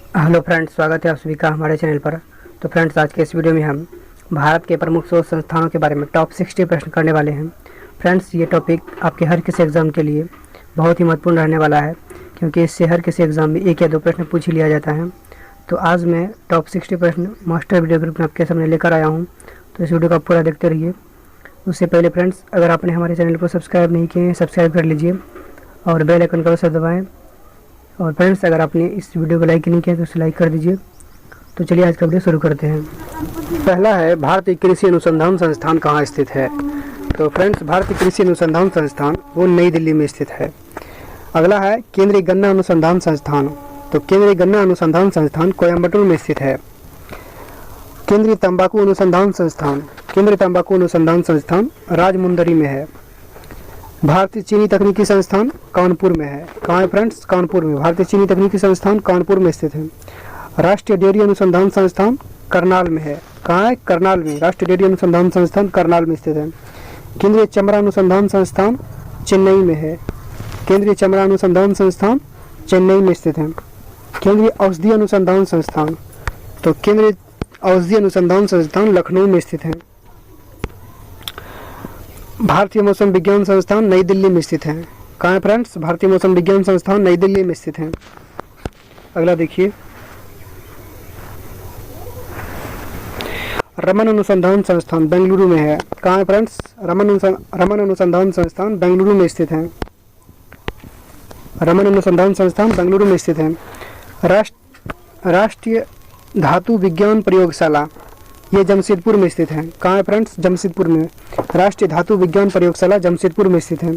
Hello friends, स्वागत है आप सभी का हमारे चैनल पर। तो फ्रेंड्स, आज के इस वीडियो में हम भारत के प्रमुख शोध संस्थानों के बारे में टॉप 60 प्रश्न करने वाले हैं। फ्रेंड्स, ये टॉपिक आपके हर किसी एग्ज़ाम के लिए बहुत ही महत्वपूर्ण रहने वाला है, क्योंकि इससे हर किसी एग्ज़ाम में 1 या 2 प्रश्न पूछ ही लिया जाता है। तो आज मैं टॉप 60 प्रश्न मास्टर वीडियो ग्रुप में आपके सामने लेकर आया हूँ, तो इस वीडियो को आप पूरा देखते रहिए। उससे पहले फ्रेंड्स, अगर आपने हमारे चैनल को सब्सक्राइब नहीं किए हैं, सब्सक्राइब कर लीजिए और बेल आइकन का अवश्य दबाएँ। और फ्रेंड्स, अगर आपने इस वीडियो को लाइक नहीं किया तो उसे लाइक कर दीजिए। तो चलिए आज का वीडियो शुरू करते हैं। पहला है, भारतीय कृषि अनुसंधान संस्थान कहाँ स्थित है? तो फ्रेंड्स, भारतीय कृषि अनुसंधान संस्थान वो नई दिल्ली में स्थित है। अगला है, केंद्रीय गन्ना अनुसंधान संस्थान। तो केंद्रीय गन्ना अनुसंधान संस्थान कोयम्बटूर में स्थित है। केंद्रीय तंबाकू अनुसंधान संस्थान, केंद्रीय तंबाकू अनुसंधान संस्थान राजमुंदरी में है। भारतीय चीनी तकनीकी संस्थान कानपुर में है। कहाँ है फ्रेंड्स? कानपुर में। भारतीय चीनी तकनीकी संस्थान कानपुर में स्थित है। राष्ट्रीय डेयरी अनुसंधान संस्थान करनाल में है। कहाँ है? करनाल में। राष्ट्रीय डेयरी अनुसंधान संस्थान करनाल में स्थित है। केंद्रीय चमड़ा अनुसंधान संस्थान चेन्नई में है। केंद्रीय चमड़ा अनुसंधान संस्थान चेन्नई में स्थित है। केंद्रीय औषधि अनुसंधान संस्थान, तो केंद्रीय औषधि अनुसंधान संस्थान लखनऊ में स्थित है। भारतीय मौसम विज्ञान संस्थान नई दिल्ली में स्थित है। कहाँ है फ्रेंड्स? भारतीय मौसम विज्ञान संस्थान नई दिल्ली में स्थित है। अगला देखिए, रमन अनुसंधान संस्थान बेंगलुरु में है। कहाँ है फ्रेंड्स? रमन अनुसंधान संस्थान बेंगलुरु में स्थित है। रमन अनुसंधान संस्थान बेंगलुरु में स्थित है। राष्ट्रीय धातु विज्ञान प्रयोगशाला, ये जमशेदपुर में स्थित है। कहाँ है फ्रेंड्स? जमशेदपुर में। राष्ट्रीय धातु विज्ञान प्रयोगशाला जमशेदपुर में स्थित है।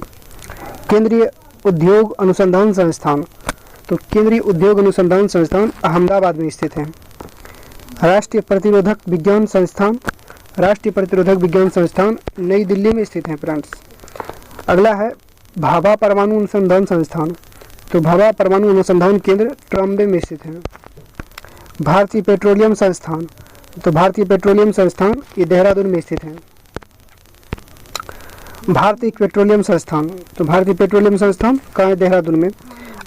केंद्रीय उद्योग अनुसंधान संस्थान, तो केंद्रीय उद्योग अनुसंधान संस्थान अहमदाबाद में स्थित है। राष्ट्रीय प्रतिरोधक विज्ञान संस्थान, राष्ट्रीय प्रतिरोधक विज्ञान संस्थान नई दिल्ली में स्थित है फ्रेंड्स। अगला है, भाभा परमाणु अनुसंधान संस्थान, तो भाभा परमाणु अनुसंधान केंद्र ट्रॉम्बे में स्थित है। भारतीय पेट्रोलियम संस्थान, तो भारतीय पेट्रोलियम संस्थान ये देहरादून में स्थित है। भारतीय पेट्रोलियम संस्थान, तो भारतीय पेट्रोलियम संस्थान कहाँ है? देहरादून में।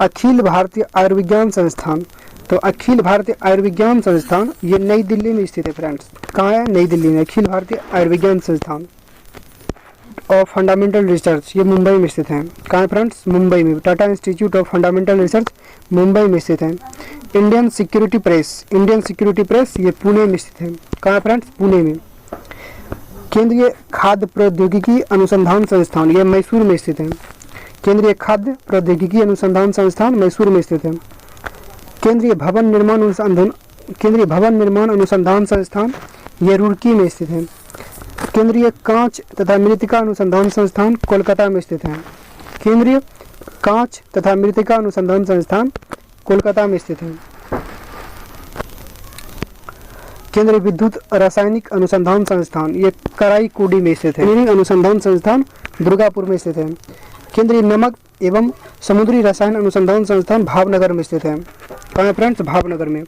अखिल भारतीय आयुर्विज्ञान संस्थान, तो अखिल भारतीय आयुर्विज्ञान संस्थान ये नई दिल्ली में स्थित है फ्रेंड्स। कहाँ है? नई दिल्ली में। अखिल भारतीय आयुर्विज्ञान संस्थान ऑफ फंडामेंटल रिसर्च ये मुंबई में स्थित है। कहाँ है फ्रेंड्स? मुंबई में। Tata institute of fundamental research Mumbai में स्थित है। Indian security press, Indian security press ये पुणे में स्थित है। कहाँ है फ्रेंड्स? पुणे में। केंद्रीय खाद्य प्रौद्योगिकी अनुसंधान संस्थान ये मैसूर में स्थित है। केंद्रीय खाद्य प्रौद्योगिकी अनुसंधान संस्थान मैसूर में स्थित है। केंद्रीय भवन निर्माण अनुसंधान संस्थान ये रुड़की में स्थित है। केंद्रीय कांच तथा मृत्तिका अनुसंधान संस्थान कोलकाता में स्थित है। केंद्रीय कांच तथा मृत्तिका अनुसंधान संस्थान कोलकाता में स्थित है। केंद्रीय विद्युत रासायनिक अनुसंधान संस्थान ये कराईकुडी में स्थित है। इंजीनियरिंग अनुसंधान संस्थान दुर्गापुर में स्थित है। केंद्रीय नमक एवं समुद्री रसायन अनुसंधान संस्थान भावनगर में स्थित है। कहाँ है फ्रेंड्स? भावनगर में।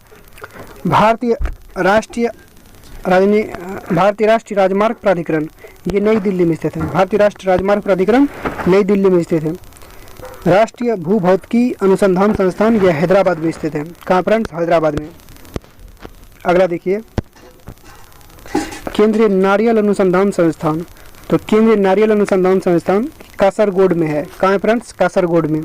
भारतीय राष्ट्रीय राजमार्ग प्राधिकरण ये नई दिल्ली में स्थित है। भारतीय राष्ट्रीय राजमार्ग प्राधिकरण नई दिल्ली में स्थित है। राष्ट्रीय भूभौतिकी अनुसंधान संस्थान यह हैदराबाद में स्थित है। कहाँ फ्रेंड्स? हैदराबाद में। अगला देखिए, केंद्रीय नारियल अनुसंधान संस्थान, तो केंद्रीय नारियल अनुसंधान संस्थान कासरगोड में है। कहाँ है फ्रेंड्स? कासरगोड में।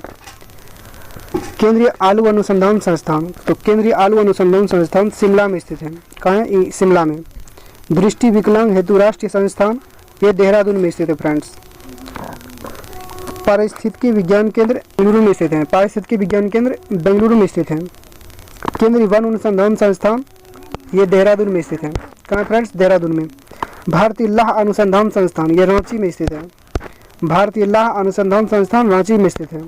केंद्रीय आलू अनुसंधान संस्थान, तो केंद्रीय आलू अनुसंधान संस्थान शिमला में स्थित है। कहाँ है? शिमला में। दृष्टि विकलांग हेतु राष्ट्रीय संस्थान ये देहरादून में स्थित है फ्रेंड्स। पारिस्थितिकी विज्ञान केंद्र बेंगलुरु में स्थित है। पारिस्थितिकी विज्ञान केंद्र बेंगलुरु में स्थित है। केंद्रीय वन अनुसंधान संस्थान ये देहरादून में स्थित है। कहाँ फ्रेंड्स? देहरादून में। भारतीय लाह अनुसंधान संस्थान ये रांची में स्थित है। भारतीय लाह अनुसंधान संस्थान रांची में स्थित है।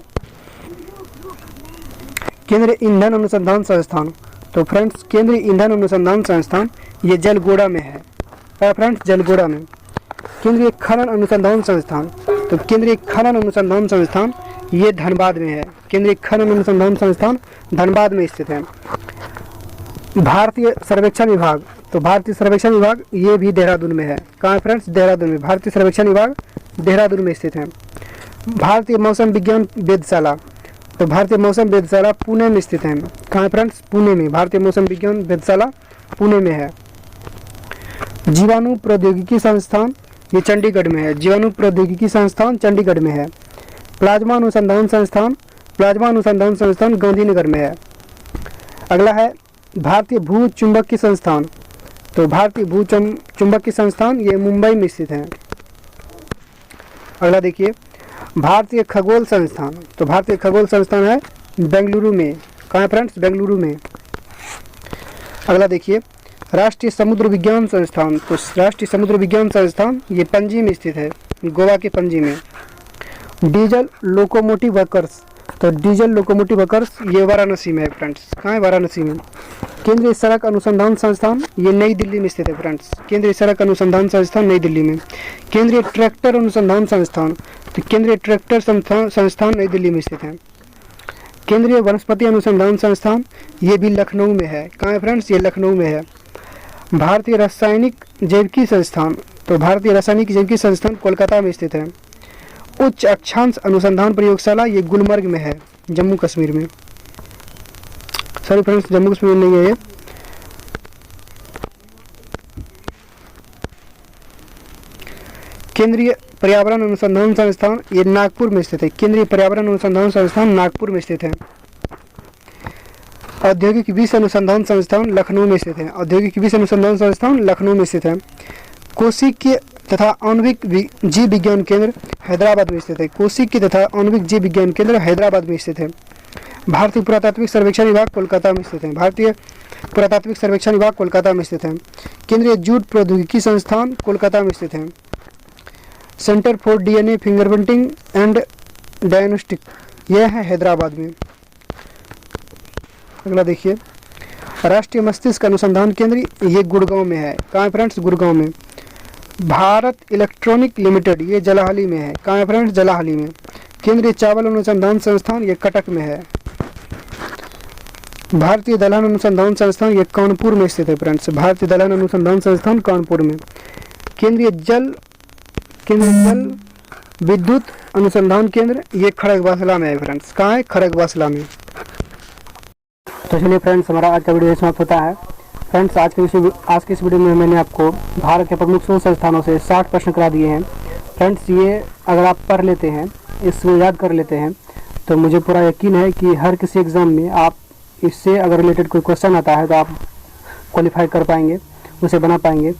केंद्रीय ईंधन अनुसंधान संस्थान, तो फ्रेंड्स केंद्रीय ईंधन अनुसंधान संस्थान ये जलगोड़ा में है। क्या फ्रेंड्स? जलगोड़ा में। केंद्रीय खनन अनुसंधान संस्थान, तो केंद्रीय खनन अनुसंधान संस्थान ये धनबाद में है। केंद्रीय खनन अनुसंधान संस्थान धनबाद में स्थित है। भारतीय सर्वेक्षण विभाग, तो भारतीय सर्वेक्षण विभाग ये भी देहरादून में है। कहाँ फ्रेंड्स? देहरादून में। भारतीय सर्वेक्षण विभाग देहरादून में स्थित है। भारतीय मौसम विज्ञान वेधशाला, तो भारतीय मौसम वेधशाला पुणे में स्थित है। कहाँ है फ्रेंड्स? पुणे में। भारतीय मौसम विज्ञान वेधशाला पुणे में है। जीवाणु प्रौद्योगिकी संस्थान ये चंडीगढ़ में है। जीवाणु प्रौद्योगिकी संस्थान चंडीगढ़ में है। प्लाज्मा अनुसंधान संस्थान गांधीनगर में है। अगला है भारतीय भू चुंबकीय संस्थान। तो भारतीय भू चुंबकीय संस्थान ये मुंबई में स्थित है। अगला देखिए भारतीय खगोल संस्थान। तो भारतीय खगोल संस्थान है बेंगलुरु में। कहाँ है फ्रेंड्स? बेंगलुरु में। अगला देखिए राष्ट्रीय समुद्र विज्ञान संस्थान। तो राष्ट्रीय समुद्र विज्ञान संस्थान ये पणजी में स्थित है, गोवा के पणजी में। Diesel locomotive workers. तो डीजल लोकोमोटिव वर्कर्स ये वाराणसी में है फ्रेंड्स। कहाँ है? वाराणसी में। केंद्रीय सड़क अनुसंधान संस्थान ये नई दिल्ली में स्थित है फ्रेंड्स। केंद्रीय सड़क अनुसंधान संस्थान नई दिल्ली में। केंद्रीय ट्रैक्टर अनुसंधान संस्थान। तो केंद्रीय ट्रैक्टर संस्थान नई दिल्ली में स्थित है। केंद्रीय वनस्पति अनुसंधान संस्थान ये भी लखनऊ में है। कहाँ है फ्रेंड्स? ये लखनऊ में है। भारतीय रासायनिक जैविकी संस्थान। तो भारतीय रासायनिक जैविकी संस्थान कोलकाता में स्थित है। उच्च अक्षांश अनुसंधान प्रयोगशाला ये गुलमर्ग में है, जम्मू कश्मीर में। सॉरी फ्रेंड्स, जम्मू कश्मीर नहीं है ये। केंद्रीय पर्यावरण अनुसंधान संस्थान ये नागपुर में स्थित है। केंद्रीय पर्यावरण अनुसंधान संस्थान नागपुर में स्थित है। औद्योगिक विष अनुसंधान संस्थान लखनऊ में स्थित है। औद्योगिक विष अनुसंधान संस्थान लखनऊ में स्थित है। कोशिकीय तथा आणविक जीव विज्ञान केंद्र हैदराबाद में स्थित है। कोशिकीय तथा आणविक जीव विज्ञान केंद्र हैदराबाद में स्थित है। भारतीय पुरातात्विक सर्वेक्षण विभाग कोलकाता में स्थित है। भारतीय पुरातात्विक सर्वेक्षण विभाग कोलकाता में स्थित है। केंद्रीय जूट प्रौद्योगिकी संस्थान कोलकाता में स्थित है। Centre for DNA fingerprinting and diagnostic यह है हैदराबाद में। अगला देखिए राष्ट्रीय मस्तिष्क अनुसंधान केंद्र ये गुड़गांव में है। कहाँ है फ्रेंड्स? गुड़गांव में। भारत इलेक्ट्रॉनिक लिमिटेड ये जलाहाली में है। कहाँ है फ्रेंड्स? जलाहाली में। केंद्रीय चावल अनुसंधान संस्थान ये कटक में है। भारतीय दलहन अनुसंधान संस्थान ये कानपुर में स्थित है फ्रेंड्स। भारतीय दलहन अनुसंधान संस्थान कानपुर में। केंद्रीय जल विद्युत अनुसंधान केंद्र ये खड़गवासला में है फ्रेंड्स। कहाँ है? खड़गवासला में। तो चलिए फ्रेंड्स, हमारा आज का वीडियो समाप्त होता है। फ्रेंड्स, आज के इस वीडियो में मैंने आपको भारत के प्रमुख शोध संस्थानों से 60 प्रश्न करा दिए हैं। फ्रेंड्स, ये अगर आप पढ़ लेते हैं, इसको याद कर लेते हैं, तो मुझे पूरा यकीन है कि हर किसी एग्ज़ाम में आप इससे अगर रिलेटेड कोई क्वेश्चन आता है तो आप क्वालिफाई कर पाएंगे, उसे बना पाएंगे।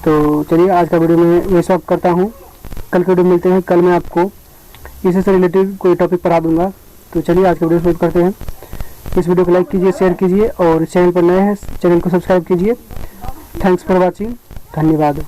तो चलिए आज का वीडियो में मैं समाप्त करता हूँ। कल के वीडियो मिलते हैं। कल मैं आपको इसी से रिलेटेड कोई टॉपिक पढ़ा दूंगा। तो चलिए आज का वीडियो समाप्त करते हैं। इस वीडियो को लाइक कीजिए, शेयर कीजिए और चैनल पर नए हैं चैनल को सब्सक्राइब कीजिए। Thanks for watching. धन्यवाद।